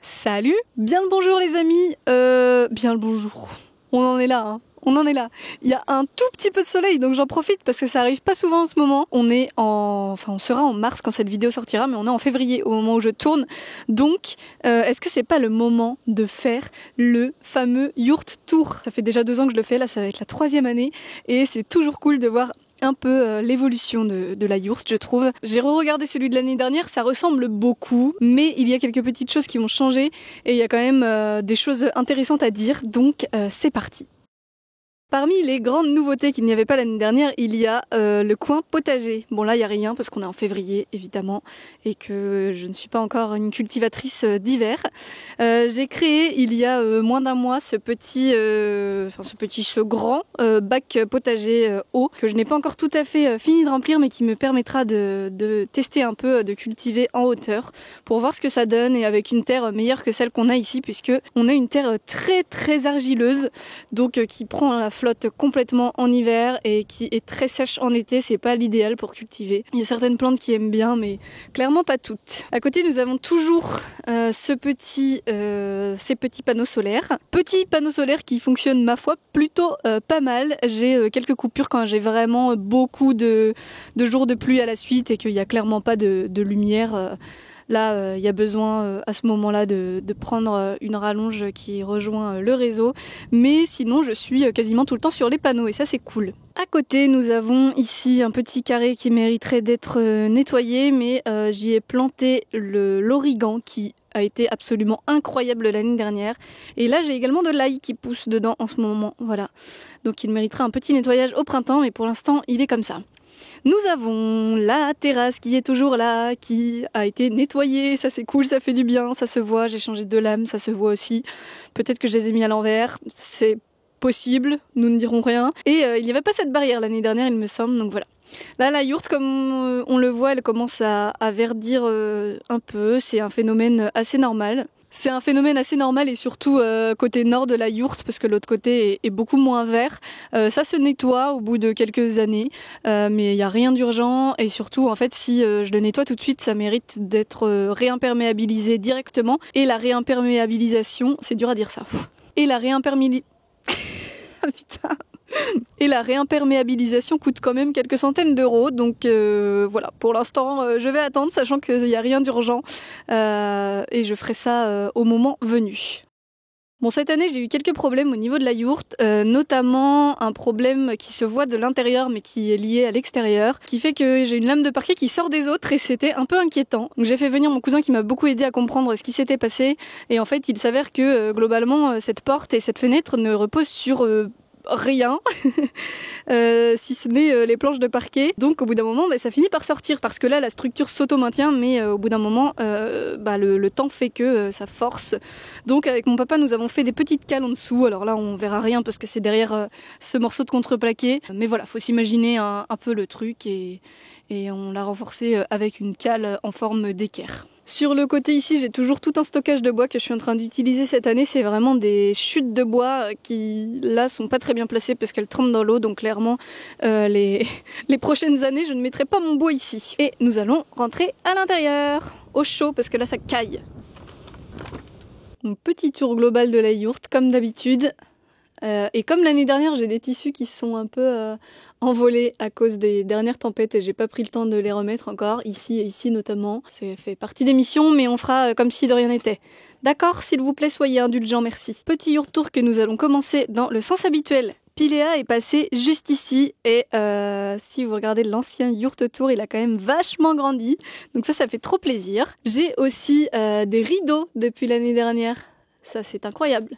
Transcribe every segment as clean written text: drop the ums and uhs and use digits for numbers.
Salut, bien le bonjour les amis, bien le bonjour, on en est là hein. On en est là. Il y a un tout petit peu de soleil, donc j'en profite parce que ça arrive pas souvent en ce moment. On sera en mars quand cette vidéo sortira, mais on est en février au moment où je tourne. Donc, est-ce que c'est pas le moment de faire le fameux Yurt Tour? Ça fait déjà 2 ans que je le fais, là ça va être la 3e année, et c'est toujours cool de voir un peu l'évolution de la yourte, je trouve. J'ai re-regardé celui de l'année dernière, ça ressemble beaucoup, mais il y a quelques petites choses qui ont changé, et il y a quand même des choses intéressantes à dire, donc c'est parti. Parmi les grandes nouveautés qu'il n'y avait pas l'année dernière, il y a le coin potager. Bon là, il n'y a rien parce qu'on est en février, évidemment, et que je ne suis pas encore une cultivatrice d'hiver. J'ai créé, il y a moins d'un mois, ce grand bac potager haut, que je n'ai pas encore tout à fait fini de remplir, mais qui me permettra de tester un peu, de cultiver en hauteur, pour voir ce que ça donne, et avec une terre meilleure que celle qu'on a ici, puisque on a une terre très très argileuse, donc qui prend la flotte complètement en hiver et qui est très sèche en été. C'est pas l'idéal pour cultiver. Il y a certaines plantes qui aiment bien, mais clairement pas toutes. À côté, nous avons toujours ces petits panneaux solaires. Petits panneaux solaires qui fonctionnent, ma foi, plutôt pas mal. J'ai quelques coupures quand j'ai vraiment beaucoup de jours de pluie à la suite et qu'il n'y a clairement pas de lumière. Là, il y a besoin à ce moment-là de prendre une rallonge qui rejoint le réseau. Mais sinon, je suis quasiment tout le temps sur les panneaux et ça, c'est cool. À côté, nous avons ici un petit carré qui mériterait d'être nettoyé, mais j'y ai planté l'origan qui a été absolument incroyable l'année dernière. Et là, j'ai également de l'ail qui pousse dedans en ce moment. Voilà. Donc, il mériterait un petit nettoyage au printemps, mais pour l'instant, il est comme ça. Nous avons la terrasse qui est toujours là, qui a été nettoyée, ça c'est cool, ça fait du bien, ça se voit, j'ai changé de lame, ça se voit aussi. Peut-être que je les ai mis à l'envers, c'est possible, nous ne dirons rien. Et il n'y avait pas cette barrière l'année dernière, il me semble, donc voilà. Là, la yourte, comme on le voit, elle commence à verdir un peu, c'est un phénomène assez normal. C'est un phénomène assez normal et surtout côté nord de la yourte parce que l'autre côté est beaucoup moins vert. Ça se nettoie au bout de quelques années, mais il n'y a rien d'urgent et surtout en fait si je le nettoie tout de suite ça mérite d'être réimperméabilisé directement et la réimperméabilisation, c'est dur à dire ça. Et la Et la réimperméabilisation coûte quand même quelques centaines d'euros, donc voilà, pour l'instant je vais attendre, sachant qu'il n'y a rien d'urgent, et je ferai ça au moment venu. Bon, cette année j'ai eu quelques problèmes au niveau de la yourte, notamment un problème qui se voit de l'intérieur mais qui est lié à l'extérieur, qui fait que j'ai une lame de parquet qui sort des autres et c'était un peu inquiétant. Donc j'ai fait venir mon cousin qui m'a beaucoup aidé à comprendre ce qui s'était passé, et en fait il s'avère que globalement cette porte et cette fenêtre ne reposent sur rien, si ce n'est les planches de parquet. Donc au bout d'un moment, ça finit par sortir parce que là la structure s'auto-maintient, mais au bout d'un moment, le temps fait que ça force. Donc avec mon papa, nous avons fait des petites cales en dessous. Alors là, on verra rien parce que c'est derrière ce morceau de contreplaqué. Mais voilà, faut s'imaginer un peu le truc et on l'a renforcé avec une cale en forme d'équerre. Sur le côté ici, j'ai toujours tout un stockage de bois que je suis en train d'utiliser cette année. C'est vraiment des chutes de bois qui, là, sont pas très bien placées parce qu'elles trempent dans l'eau. Donc clairement, les prochaines années, je ne mettrai pas mon bois ici. Et nous allons rentrer à l'intérieur, au chaud, parce que là, ça caille. Mon petit tour global de la yourte, comme d'habitude. Et comme l'année dernière, j'ai des tissus qui se sont un peu envolés à cause des dernières tempêtes et j'ai pas pris le temps de les remettre encore, ici et ici notamment. C'est fait partie des missions, mais on fera comme si de rien n'était. D'accord, s'il vous plaît, soyez indulgents, merci. Petit yurt tour que nous allons commencer dans le sens habituel. Piléa est passé juste ici et si vous regardez l'ancien yurt tour, il a quand même vachement grandi. Donc ça fait trop plaisir. J'ai aussi des rideaux depuis l'année dernière. Ça, c'est incroyable.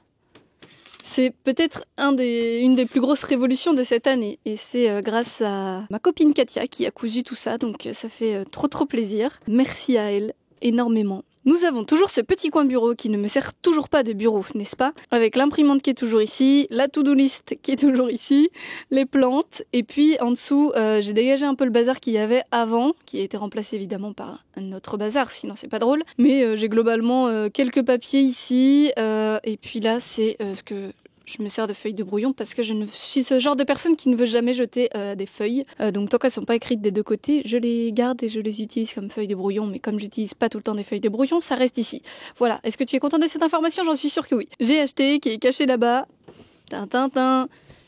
C'est peut-être une des plus grosses révolutions de cette année et c'est grâce à ma copine Katia qui a cousu tout ça, donc ça fait trop plaisir. Merci à elle énormément. Nous avons toujours ce petit coin bureau qui ne me sert toujours pas de bureau, n'est-ce pas? Avec l'imprimante qui est toujours ici, la to-do list qui est toujours ici, les plantes, et puis en dessous, j'ai dégagé un peu le bazar qu'il y avait avant, qui a été remplacé évidemment par un autre bazar, sinon c'est pas drôle. Mais j'ai globalement quelques papiers ici, et puis là c'est ce que je me sers de feuilles de brouillon parce que je suis ce genre de personne qui ne veut jamais jeter des feuilles. Donc tant qu'elles sont pas écrites des deux côtés, je les garde et je les utilise comme feuilles de brouillon. Mais comme j'utilise pas tout le temps des feuilles de brouillon, ça reste ici. Voilà. Est-ce que tu es content de cette information? J'en suis sûre que oui. J'ai acheté, qui est caché là-bas,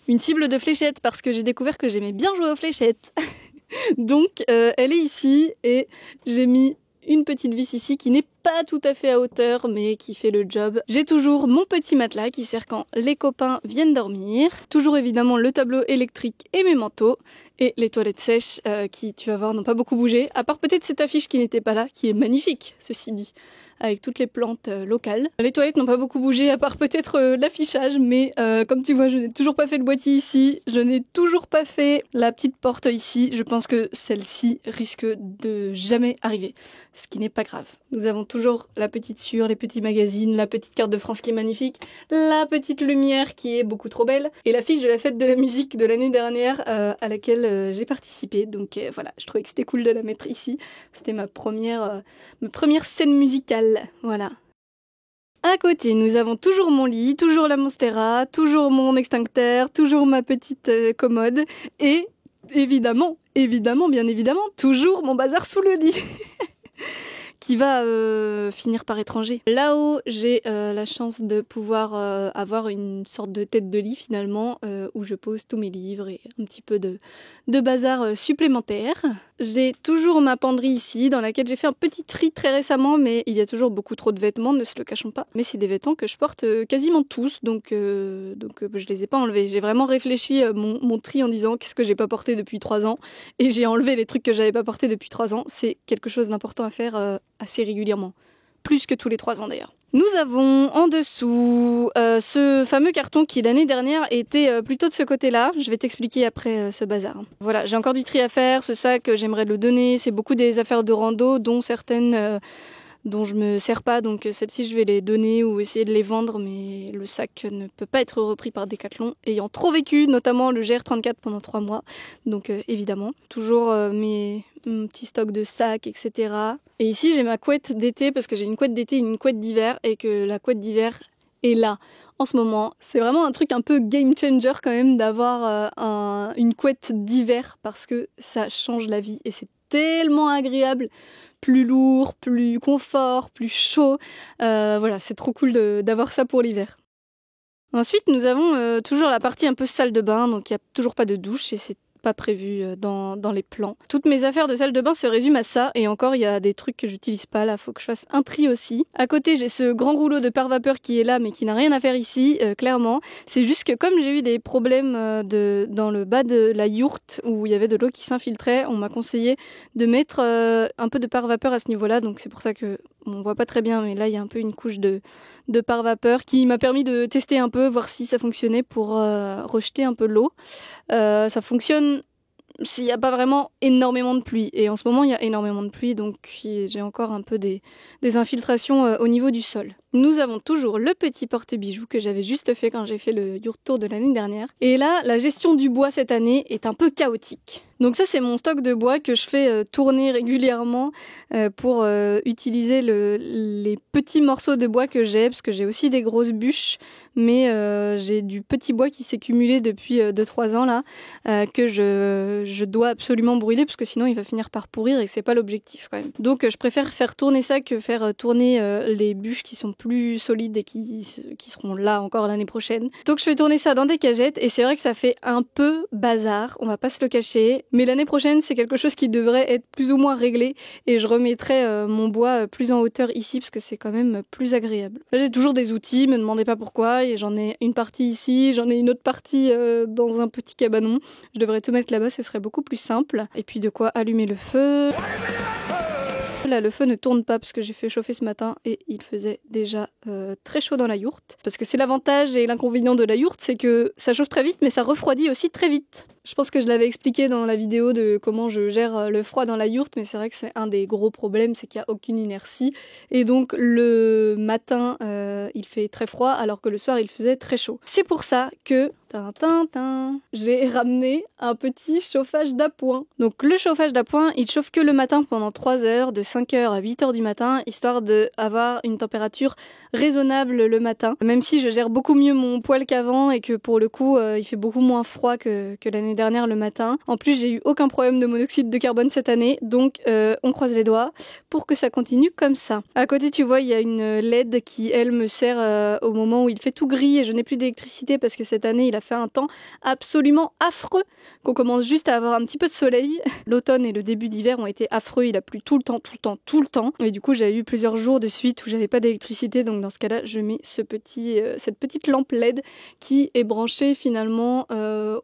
une cible de fléchettes parce que j'ai découvert que j'aimais bien jouer aux fléchettes. Donc elle est ici et j'ai mis une petite vis ici qui n'est pas tout à fait à hauteur mais qui fait le job. J'ai toujours mon petit matelas qui sert quand les copains viennent dormir. Toujours évidemment le tableau électrique et mes manteaux. Et les toilettes sèches qui, tu vas voir, n'ont pas beaucoup bougé. À part peut-être cette affiche qui n'était pas là, qui est magnifique, ceci dit, avec toutes les plantes locales. Les toilettes n'ont pas beaucoup bougé, à part peut-être l'affichage, mais comme tu vois, je n'ai toujours pas fait le boîtier ici. Je n'ai toujours pas fait la petite porte ici. Je pense que celle-ci risque de jamais arriver, ce qui n'est pas grave. Nous avons toujours la petite sueur, les petits magazines, la petite carte de France qui est magnifique, la petite lumière qui est beaucoup trop belle, et l'affiche de la fête de la musique de l'année dernière à laquelle j'ai participé. Donc voilà, je trouvais que c'était cool de la mettre ici. C'était ma première scène musicale. Voilà. À côté, nous avons toujours mon lit, toujours la Monstera, toujours mon extincteur, toujours ma petite commode et évidemment, bien évidemment, toujours mon bazar sous le lit. Qui va finir par être rangé. Là-haut, j'ai la chance de pouvoir avoir une sorte de tête de lit finalement, où je pose tous mes livres et un petit peu de bazar supplémentaire. J'ai toujours ma penderie ici, dans laquelle j'ai fait un petit tri très récemment, mais il y a toujours beaucoup trop de vêtements, ne se le cachons pas. Mais c'est des vêtements que je porte quasiment tous, donc je les ai pas enlevés. J'ai vraiment réfléchi mon tri en disant qu'est-ce que j'ai pas porté depuis 3 ans, et j'ai enlevé les trucs que j'avais pas portés depuis 3 ans. C'est quelque chose d'important à faire assez régulièrement. Plus que tous les 3 ans d'ailleurs. Nous avons en dessous ce fameux carton qui l'année dernière était plutôt de ce côté-là. Je vais t'expliquer après ce bazar. Voilà, j'ai encore du tri à faire. Ce sac, j'aimerais le donner. C'est beaucoup des affaires de rando, dont certaines dont je me sers pas. Donc celles-ci, je vais les donner ou essayer de les vendre. Mais le sac ne peut pas être repris par Decathlon, ayant trop vécu, notamment le GR34 pendant 3 mois. Donc évidemment, toujours mon petit stock de sacs, etc. Et ici, j'ai ma couette d'été, parce que j'ai une couette d'été et une couette d'hiver, et que la couette d'hiver est là, en ce moment. C'est vraiment un truc un peu game changer quand même, d'avoir une couette d'hiver, parce que ça change la vie, et c'est tellement agréable. Plus lourd, plus confort, plus chaud. Voilà, c'est trop cool d'avoir ça pour l'hiver. Ensuite, nous avons toujours la partie un peu salle de bain, donc il n'y a toujours pas de douche, et c'est pas prévu dans les plans. Toutes mes affaires de salle de bain se résument à ça, et encore il y a des trucs que j'utilise pas, là faut que je fasse un tri aussi. À côté j'ai ce grand rouleau de pare-vapeur qui est là mais qui n'a rien à faire ici, clairement. C'est juste que comme j'ai eu des problèmes dans le bas de la yourte où il y avait de l'eau qui s'infiltrait, on m'a conseillé de mettre un peu de pare-vapeur à ce niveau-là, donc c'est pour ça que on voit pas très bien, mais là il y a un peu une couche de pare-vapeur qui m'a permis de tester un peu, voir si ça fonctionnait pour rejeter un peu l'eau. Ça fonctionne s'il n'y a pas vraiment énormément de pluie. Et en ce moment, il y a énormément de pluie, donc j'ai encore un peu des infiltrations au niveau du sol. Nous avons toujours le petit porte-bijoux que j'avais juste fait quand j'ai fait le yurt tour de l'année dernière. Et là, la gestion du bois cette année est un peu chaotique. Donc ça, c'est mon stock de bois que je fais tourner régulièrement pour utiliser les petits morceaux de bois que j'ai, parce que j'ai aussi des grosses bûches, mais j'ai du petit bois qui s'est cumulé depuis 2-3 ans là, que je dois absolument brûler, parce que sinon il va finir par pourrir et c'est pas l'objectif quand même. Donc je préfère faire tourner ça que faire tourner les bûches qui sont plus solides et qui seront là encore l'année prochaine. Donc je fais tourner ça dans des cagettes, et c'est vrai que ça fait un peu bazar, on va pas se le cacher. Mais l'année prochaine, c'est quelque chose qui devrait être plus ou moins réglé, et je remettrai mon bois plus en hauteur ici parce que c'est quand même plus agréable. Là, j'ai toujours des outils, me demandez pas pourquoi, et j'en ai une partie ici, j'en ai une autre partie dans un petit cabanon. Je devrais tout mettre là-bas, ce serait beaucoup plus simple. Et puis de quoi allumer le feu. Là, le feu ne tourne pas parce que j'ai fait chauffer ce matin et il faisait déjà très chaud dans la yourte. Parce que c'est l'avantage et l'inconvénient de la yourte, c'est que ça chauffe très vite, mais ça refroidit aussi très vite. Je pense que je l'avais expliqué dans la vidéo de comment je gère le froid dans la yourte, mais c'est vrai que c'est un des gros problèmes, c'est qu'il n'y a aucune inertie. Et donc le matin, il fait très froid, alors que le soir, il faisait très chaud. C'est pour ça que J'ai ramené un petit chauffage d'appoint. Donc le chauffage d'appoint, il chauffe que le matin pendant 3 heures, de 5 heures à 8 heures du matin, histoire d'avoir une température raisonnable le matin. Même si je gère beaucoup mieux mon poêle qu'avant et que pour le coup, il fait beaucoup moins froid que l'année dernière le matin. En plus, j'ai eu aucun problème de monoxyde de carbone cette année, donc on croise les doigts pour que ça continue comme ça. À côté, tu vois, il y a une LED qui, elle, me sert au moment où il fait tout gris et je n'ai plus d'électricité parce que cette année, il a fait un temps absolument affreux, qu'on commence juste à avoir un petit peu de soleil. L'automne et le début d'hiver ont été affreux, il a plu tout le temps. Et du coup, j'ai eu plusieurs jours de suite où j'avais pas d'électricité, donc dans ce cas-là, je mets cette petite lampe LED qui est branchée finalement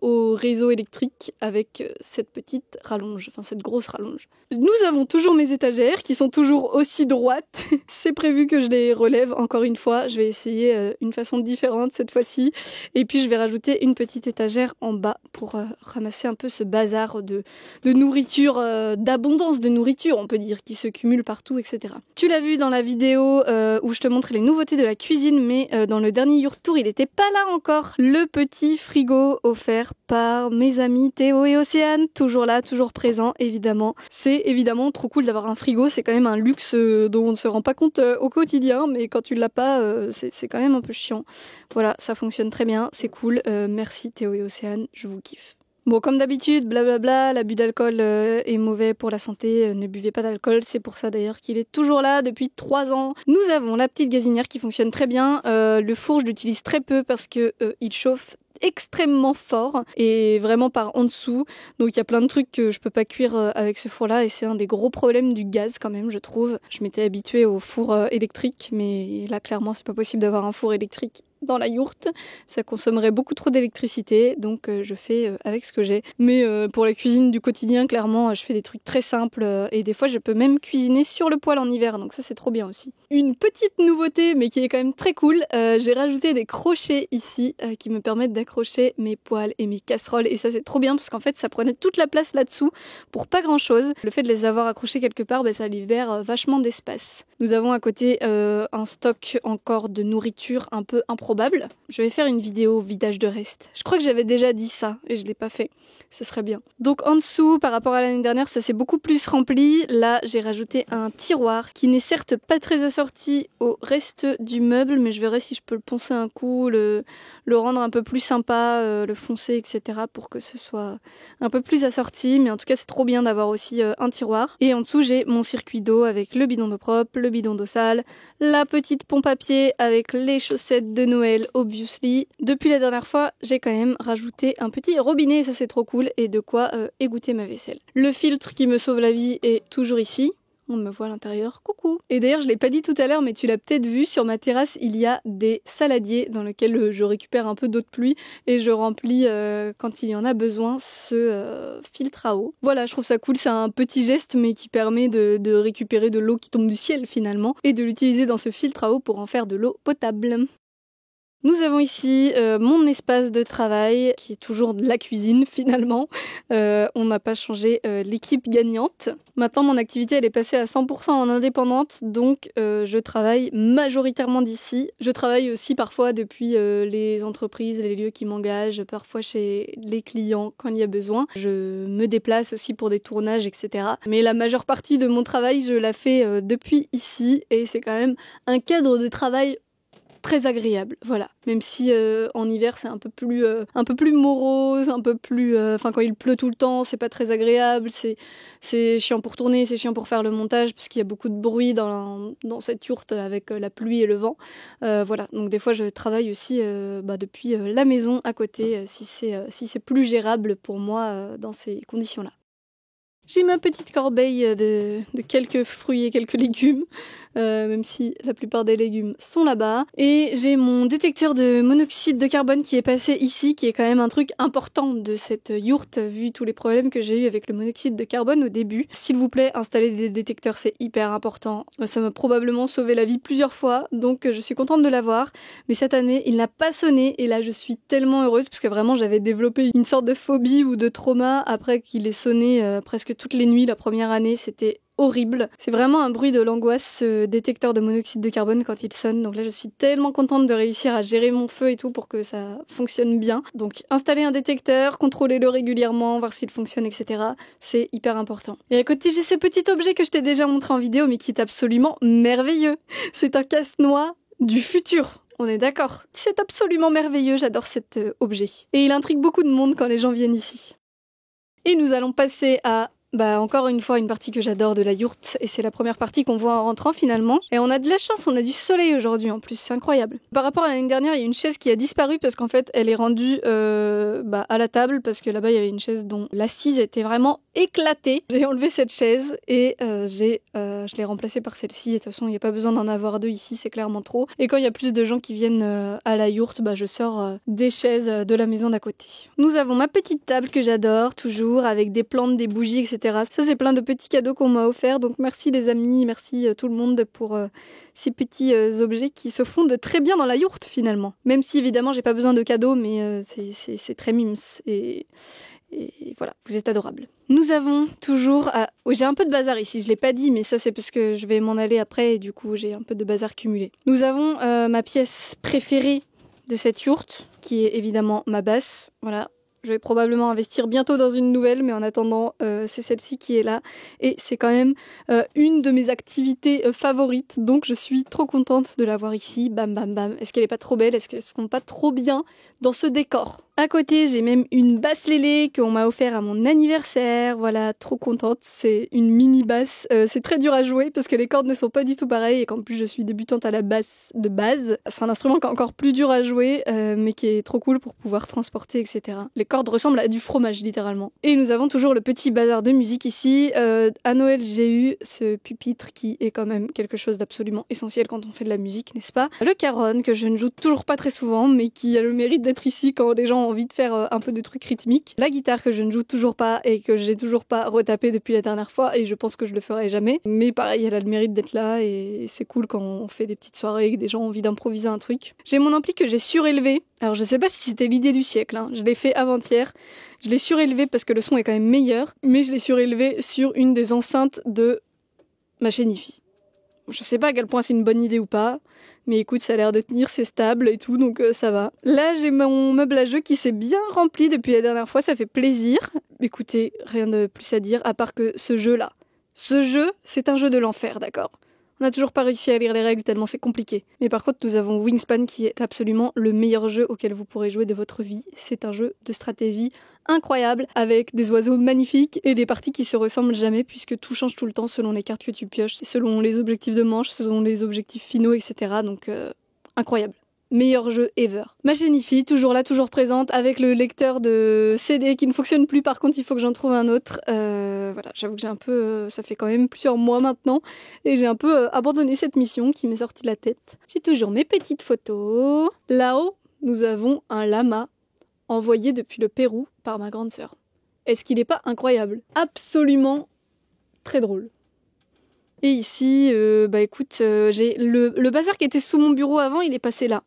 au réseau électrique avec cette petite rallonge, enfin cette grosse rallonge. Nous avons toujours mes étagères qui sont toujours aussi droites. C'est prévu que je les relève encore une fois. Je vais essayer une façon différente cette fois-ci. Et puis je vais rajouter une petite étagère en bas pour ramasser un peu ce bazar de nourriture, d'abondance de nourriture, on peut dire, qui se cumule partout, etc. Tu l'as vu dans la vidéo où je te montre les nouveautés de la cuisine, mais dans le dernier Yurt Tour, il n'était pas là encore. Le petit frigo offert par mes amis Théo et Océane, toujours là, toujours présent, évidemment. C'est évidemment trop cool d'avoir un frigo, c'est quand même un luxe dont on ne se rend pas compte au quotidien, mais quand tu l'as pas, c'est quand même un peu chiant. Voilà, ça fonctionne très bien, c'est cool. Merci Théo et Océane, je vous kiffe. Bon, comme d'habitude, blablabla, l'abus d'alcool est mauvais pour la santé, ne buvez pas d'alcool, c'est pour ça d'ailleurs qu'il est toujours là depuis 3 ans. Nous avons la petite gazinière qui fonctionne très bien, le four je l'utilise très peu parce que il chauffe extrêmement fort et vraiment par en dessous, donc il y a plein de trucs que je peux pas cuire avec ce four là et c'est un des gros problèmes du gaz quand même, je trouve. Je m'étais habituée au four électrique, mais là clairement c'est pas possible d'avoir un four électrique dans la yourte, ça consommerait beaucoup trop d'électricité, donc je fais avec ce que j'ai. Mais pour la cuisine du quotidien, clairement, je fais des trucs très simples et des fois je peux même cuisiner sur le poêle en hiver, donc ça c'est trop bien aussi. Une petite nouveauté, mais qui est quand même très cool, j'ai rajouté des crochets ici qui me permettent d'accrocher mes poêles et mes casseroles, et ça c'est trop bien parce qu'en fait ça prenait toute la place là-dessous pour pas grand-chose. Le fait de les avoir accrochés quelque part, ça libère vachement d'espace. Nous avons à côté un stock encore de nourriture un peu improbable. Je vais faire une vidéo vidage de reste. Je crois que j'avais déjà dit ça et je l'ai pas fait. Ce serait bien. Donc en dessous, par rapport à l'année dernière, ça s'est beaucoup plus rempli. Là, j'ai rajouté un tiroir qui n'est certes pas très assorti au reste du meuble, mais je verrai si je peux le poncer un coup, le rendre un peu plus sympa, le foncer, etc. pour que ce soit un peu plus assorti. Mais en tout cas, c'est trop bien d'avoir aussi un tiroir. Et en dessous, j'ai mon circuit d'eau avec le bidon d'eau propre, le bidon d'eau sale, la petite pompe à pied avec les chaussettes de Noël, obviously. Depuis la dernière fois, j'ai quand même rajouté un petit robinet, ça c'est trop cool, et de quoi égoutter ma vaisselle. Le filtre qui me sauve la vie est toujours ici. On me voit à l'intérieur, coucou. Et d'ailleurs, je l'ai pas dit tout à l'heure, mais tu l'as peut-être vu, sur ma terrasse, il y a des saladiers dans lesquels je récupère un peu d'eau de pluie et je remplis, quand il y en a besoin, ce filtre à eau. Voilà, je trouve ça cool, c'est un petit geste, mais qui permet de récupérer de l'eau qui tombe du ciel finalement, et de l'utiliser dans ce filtre à eau pour en faire de l'eau potable. Nous avons ici mon espace de travail, qui est toujours de la cuisine finalement. On n'a pas changé l'équipe gagnante. Maintenant, mon activité elle est passée à 100% en indépendante, donc je travaille majoritairement d'ici. Je travaille aussi parfois depuis les entreprises, les lieux qui m'engagent, parfois chez les clients quand il y a besoin. Je me déplace aussi pour des tournages, etc. Mais la majeure partie de mon travail, je la fais depuis ici, et c'est quand même un cadre de travail très agréable, voilà. Même si en hiver c'est un peu plus morose, un peu plus, quand il pleut tout le temps, c'est pas très agréable. C'est chiant pour tourner, c'est chiant pour faire le montage parce qu'il y a beaucoup de bruit dans cette yourte avec la pluie et le vent. Voilà. Donc des fois je travaille aussi depuis la maison à côté si c'est plus gérable pour moi dans ces conditions-là. J'ai ma petite corbeille de quelques fruits et quelques légumes, même si la plupart des légumes sont là-bas. Et j'ai mon détecteur de monoxyde de carbone qui est passé ici, qui est quand même un truc important de cette yourte, vu tous les problèmes que j'ai eu avec le monoxyde de carbone au début. S'il vous plaît, installer des détecteurs, c'est hyper important. Ça m'a probablement sauvé la vie plusieurs fois, donc je suis contente de l'avoir. Mais cette année, il n'a pas sonné, et là je suis tellement heureuse, parce que vraiment j'avais développé une sorte de phobie ou de trauma après qu'il ait sonné presque toutes les nuits la première année. C'était horrible. C'est vraiment un bruit de l'angoisse, ce détecteur de monoxyde de carbone quand il sonne. Donc là, je suis tellement contente de réussir à gérer mon feu et tout pour que ça fonctionne bien. Donc installer un détecteur, contrôlez-le régulièrement, voir s'il fonctionne, etc. C'est hyper important. Et à côté, j'ai ce petit objet que je t'ai déjà montré en vidéo, mais qui est absolument merveilleux. C'est un casse-noix du futur. On est d'accord. C'est absolument merveilleux, j'adore cet objet. Et il intrigue beaucoup de monde quand les gens viennent ici. Et nous allons passer à, encore une fois, une partie que j'adore de la yourte. Et c'est la première partie qu'on voit en rentrant finalement. Et on a de la chance, on a du soleil aujourd'hui en plus, c'est incroyable. Par rapport à l'année dernière, il y a une chaise qui a disparu parce qu'en fait, elle est rendue à la table. Parce que là-bas, il y avait une chaise dont l'assise était vraiment éclatée. J'ai enlevé cette chaise et je l'ai remplacée par celle-ci. Et de toute façon, il n'y a pas besoin d'en avoir deux ici, c'est clairement trop. Et quand il y a plus de gens qui viennent à la yourte, je sors des chaises de la maison d'à côté. Nous avons ma petite table que j'adore, toujours, avec des plantes, des bougies, etc. Ça, c'est plein de petits cadeaux qu'on m'a offerts. Donc merci les amis, merci tout le monde pour ces petits objets qui se fondent très bien dans la yourte finalement. Même si évidemment, j'ai pas besoin de cadeaux, mais c'est très mimes. Et voilà, vous êtes adorables. Nous avons toujours... j'ai un peu de bazar ici, je l'ai pas dit, mais ça c'est parce que je vais m'en aller après et du coup j'ai un peu de bazar cumulé. Nous avons ma pièce préférée de cette yourte, qui est évidemment ma basse. Voilà, je vais probablement investir bientôt dans une nouvelle, mais en attendant, c'est celle-ci qui est là. Et c'est quand même une de mes activités favorites, donc je suis trop contente de l'avoir ici. Bam, bam, bam. Est-ce qu'elle est pas trop belle? Est-ce qu'elle se fond pas trop bien dans ce décor? À côté, j'ai même une basse lélé qu'on m'a offert à mon anniversaire. Voilà, trop contente. C'est une mini basse. C'est très dur à jouer parce que les cordes ne sont pas du tout pareilles et qu'en plus je suis débutante à la basse de base. C'est un instrument qui est encore plus dur à jouer, mais qui est trop cool pour pouvoir transporter, etc. Les cordes ressemblent à du fromage, littéralement. Et nous avons toujours le petit bazar de musique ici. À Noël, j'ai eu ce pupitre qui est quand même quelque chose d'absolument essentiel quand on fait de la musique, n'est-ce pas? Le caron, que je ne joue toujours pas très souvent, mais qui a le mérite d'être ici quand les gens ont envie de faire un peu de trucs rythmiques. La guitare que je ne joue toujours pas et que j'ai toujours pas retapé depuis la dernière fois et je pense que je le ferai jamais. Mais pareil, elle a le mérite d'être là et c'est cool quand on fait des petites soirées et que des gens ont envie d'improviser un truc. J'ai mon ampli que j'ai surélevé. Alors je sais pas si c'était l'idée du siècle, hein. Je l'ai fait avant-hier. Je l'ai surélevé parce que le son est quand même meilleur, mais je l'ai surélevé sur une des enceintes de ma chaîne hi-fi. Je sais pas à quel point c'est une bonne idée ou pas, mais écoute, ça a l'air de tenir, c'est stable et tout, donc ça va. Là, j'ai mon meuble à jeu qui s'est bien rempli depuis la dernière fois, ça fait plaisir. Écoutez, rien de plus à dire, à part que ce jeu-là. Ce jeu, c'est un jeu de l'enfer, d'accord? On n'a toujours pas réussi à lire les règles tellement c'est compliqué. Mais par contre, nous avons Wingspan qui est absolument le meilleur jeu auquel vous pourrez jouer de votre vie. C'est un jeu de stratégie incroyable avec des oiseaux magnifiques et des parties qui se ressemblent jamais puisque tout change tout le temps selon les cartes que tu pioches, selon les objectifs de manche, selon les objectifs finaux, etc. Donc incroyable. Meilleur jeu ever. Ma chaîne hi-fi, toujours là, toujours présente, avec le lecteur de CD qui ne fonctionne plus, par contre il faut que j'en trouve un autre. Voilà, j'avoue que j'ai un peu... ça fait quand même plusieurs mois maintenant, et j'ai un peu abandonné cette mission qui m'est sortie de la tête. J'ai toujours mes petites photos. Là-haut, nous avons un lama envoyé depuis le Pérou par ma grande sœur. Est-ce qu'il n'est pas incroyable? Absolument très drôle. Et ici, écoute, j'ai le bazar qui était sous mon bureau avant, il est passé là.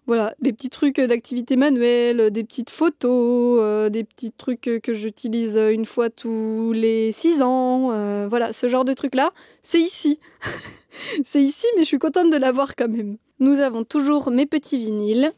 Voilà, des petits trucs d'activité manuelle, des petites photos, des petits trucs que j'utilise une fois tous les 6 ans. Voilà, ce genre de trucs-là, c'est ici. C'est ici, mais je suis contente de l'avoir quand même. Nous avons toujours mes petits vinyles.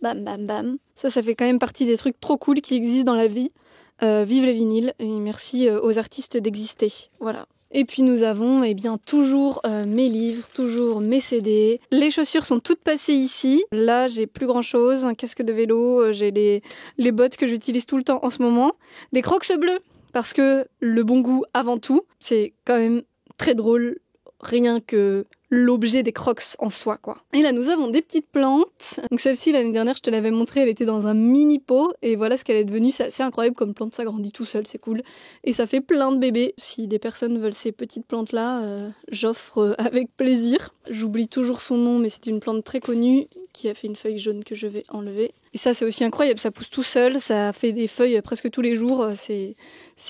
Bam, bam, bam. Ça fait quand même partie des trucs trop cool qui existent dans la vie. Vive les vinyles, et merci aux artistes d'exister. Voilà. Et puis nous avons toujours mes livres, toujours mes CD. Les chaussures sont toutes passées ici. Là, j'ai plus grand chose, un casque de vélo, j'ai les bottes que j'utilise tout le temps en ce moment. Les Crocs bleus, parce que le bon goût avant tout, c'est quand même très drôle, rien que l'objet des Crocs en soi, quoi. Et là, nous avons des petites plantes. Donc celle-ci, l'année dernière, je te l'avais montrée, elle était dans un mini pot. Et voilà ce qu'elle est devenue. C'est assez incroyable comme plante, ça grandit tout seul, c'est cool. Et ça fait plein de bébés. Si des personnes veulent ces petites plantes-là, j'offre avec plaisir. J'oublie toujours son nom, mais c'est une plante très connue qui a fait une feuille jaune que je vais enlever. Et ça, c'est aussi incroyable. Ça pousse tout seul, ça fait des feuilles presque tous les jours. C'est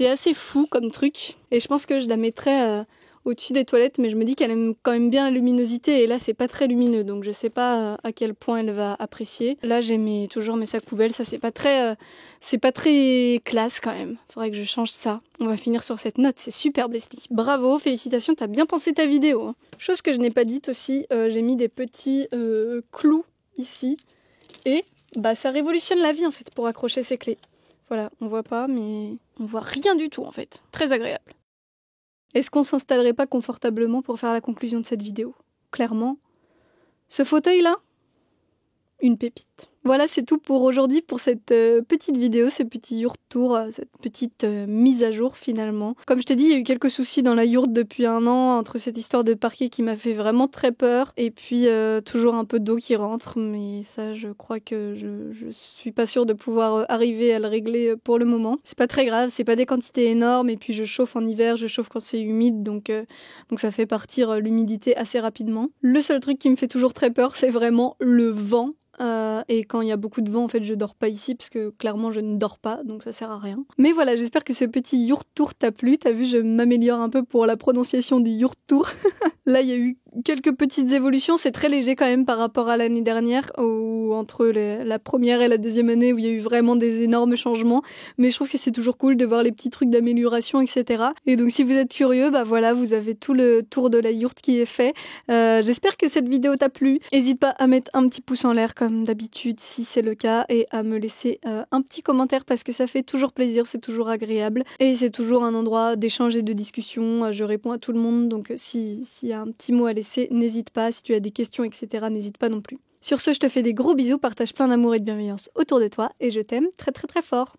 assez fou comme truc. Et je pense que je la mettrais... au-dessus des toilettes, mais je me dis qu'elle aime quand même bien la luminosité, et là c'est pas très lumineux, donc je sais pas à quel point elle va apprécier. Là j'ai toujours mes sacs poubelles, ça c'est pas très classe quand même. Faudrait que je change ça. On va finir sur cette note, c'est super Blesty. Bravo, félicitations, t'as bien pensé ta vidéo. Hein. Chose que je n'ai pas dite aussi, j'ai mis des petits clous ici, et ça révolutionne la vie en fait pour accrocher ces clés. Voilà, on voit pas, mais on voit rien du tout en fait. Très agréable. Est-ce qu'on s'installerait pas confortablement pour faire la conclusion de cette vidéo? Clairement, ce fauteuil-là, une pépite. Voilà, c'est tout pour aujourd'hui, pour cette petite vidéo, ce petit yourte tour, cette petite mise à jour finalement. Comme je t'ai dit, il y a eu quelques soucis dans la yourte depuis un an, entre cette histoire de parquet qui m'a fait vraiment très peur, et puis toujours un peu d'eau qui rentre, mais ça je crois que je suis pas sûre de pouvoir arriver à le régler pour le moment. C'est pas très grave, c'est pas des quantités énormes, et puis je chauffe en hiver, je chauffe quand c'est humide, donc ça fait partir l'humidité assez rapidement. Le seul truc qui me fait toujours très peur, c'est vraiment le vent. Et quand il y a beaucoup de vent, en fait, je dors pas ici parce que clairement je ne dors pas, donc ça sert à rien. Mais voilà, j'espère que ce petit yourte tour t'a plu. T'as vu, je m'améliore un peu pour la prononciation du yourte tour. Là, il y a eu quelques petites évolutions. C'est très léger quand même par rapport à l'année dernière, ou entre la première et la deuxième année où il y a eu vraiment des énormes changements. Mais je trouve que c'est toujours cool de voir les petits trucs d'amélioration, etc. Et donc, si vous êtes curieux, voilà, vous avez tout le tour de la yourte qui est fait. J'espère que cette vidéo t'a plu. N'hésite pas à mettre un petit pouce en l'air comme d'habitude si c'est le cas, et à me laisser un petit commentaire parce que ça fait toujours plaisir, c'est toujours agréable et c'est toujours un endroit d'échange et de discussion. Je réponds à tout le monde, donc s'il y a un petit mot à laisser, n'hésite pas. Si tu as des questions, etc., n'hésite pas non plus. Sur ce, je te fais des gros bisous, partage plein d'amour et de bienveillance autour de toi et je t'aime très très très fort.